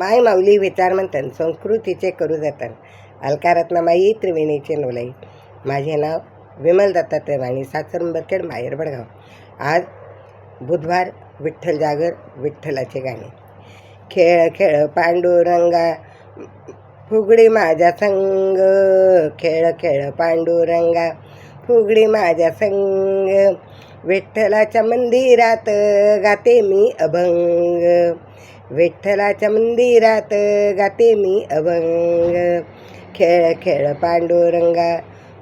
माय माऊली विचारमंथन संस्कृतीचे करू जतन अलकारत्नमाई त्रिवेणीचे नवलाई. माझे नाव विमल दत्तात्रय वाणी, सासर उंबरखेड, माहेर बडगाव. आज बुधवार, विठ्ठल जागर, विठ्ठलाचे गाणे. खेळ खेळ पांडुरंगा फुगडी माझ्या संग, खेळ खेळ पांडुरंगा फुगडी माझ्या संग, विठ्ठलाच्या मंदिरात गाते मी अभंग, विठ्ठलाच्या मंदिरात गाते मी अभंग. खेळ खेळ पांडुरंगा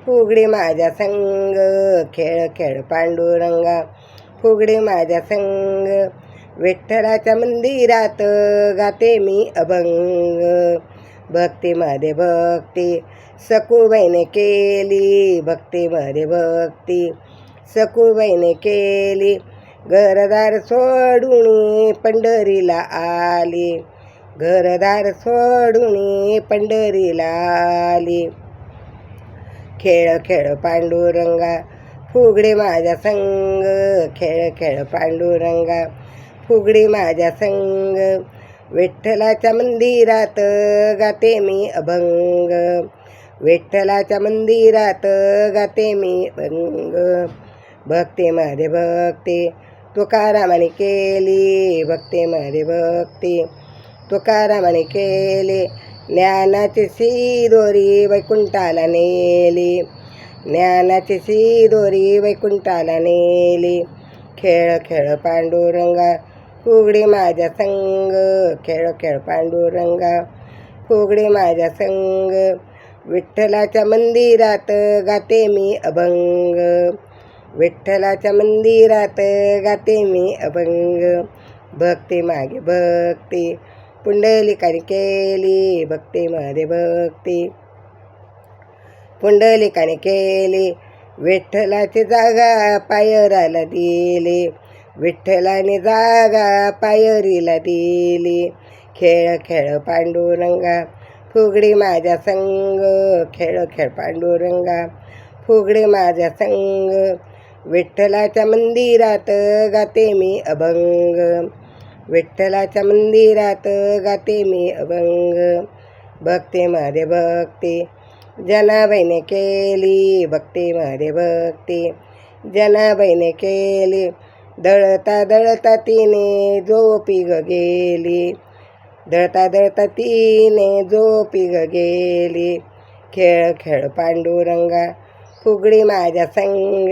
फुगडी माझ्या संग, खेळ खेळ पांडुरंगा फुगडी माझ्या संग, विठ्ठलाच्या मंदिरात गाते मी अभंग. भक्तीमध्ये भक्ती सखूबाईने केली, भक्तीमध्ये भक्ती सखूबाईने केली, घरदार सोडून पंढरीला आली, घरदार सोडून पंढरीला आली. खेळ खेळ पांडुरंगा फुगडी माझ्या संग, खेळ खेळ पांडुरंगा फुगडी माझ्या संग, विठ्ठलाच्या मंदिरात गाते मी अभंग, विठ्ठलाच्या मंदिरात गाते मी अभंग. भक्तीमध्ये भक्ती तुकारामाने केली, भक्तीमध्ये भक्ती तुकारामाने केली, ज्ञानाची सिदोरी वैकुंठाला नेली, ज्ञानाची सिदोरी वैकुंठाला नेली. खेळ खेळ पांडुरंगा फुगडी माझ्या संग, खेळ खेळ पांडुरंगा फुगडी माझ्या संग, विठ्ठलाच्या मंदिरात गाते मी अभंग, विठ्ठलाच्या मंदिरात गाते मी अभंग. भक्ती मागे भक्ती पुंडलिकाने केली, भक्तीमध्ये भक्ती पुंडलिकाने केली, विठ्ठलाची जागा पायराला दिली, विठ्ठलाने जागा पायरीला दिली. खेळ खेळ पांडुरंगा फुगडी माझ्या संग, खेळ खेळ पांडुरंगा फुगडी माझ्या संग, विठ्ठलाच्या मंदिरात गाते मी अभंग, विठ्ठलाच्या मंदिरात गाते मी अभंग. भक्तीमध्ये भक्ती जनाबाईने केली, भक्तीमध्ये भक्ती जनाबाईने केली, दळता दळता तिने झोपी ग गेली, दळता दळता तिने झोपी ग गेली. खेळ खेळ पांडुरंगा फुगडी माझ्या संग,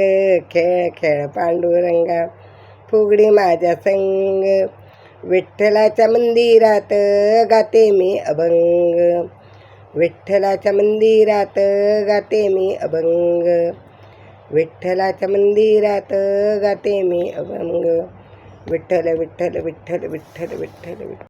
खेळ खेळ पांडुरंगा फुगडी माझ्या संग, विठ्ठलाच्या मंदिरात गाते मी अभंग, विठ्ठलाच्या मंदिरात गाते मी अभंग, विठ्ठलाच्या मंदिरात गाते मी अभंग. विठ्ठल विठ्ठल विठ्ठल विठ्ठल विठ्ठल विठ्ठल.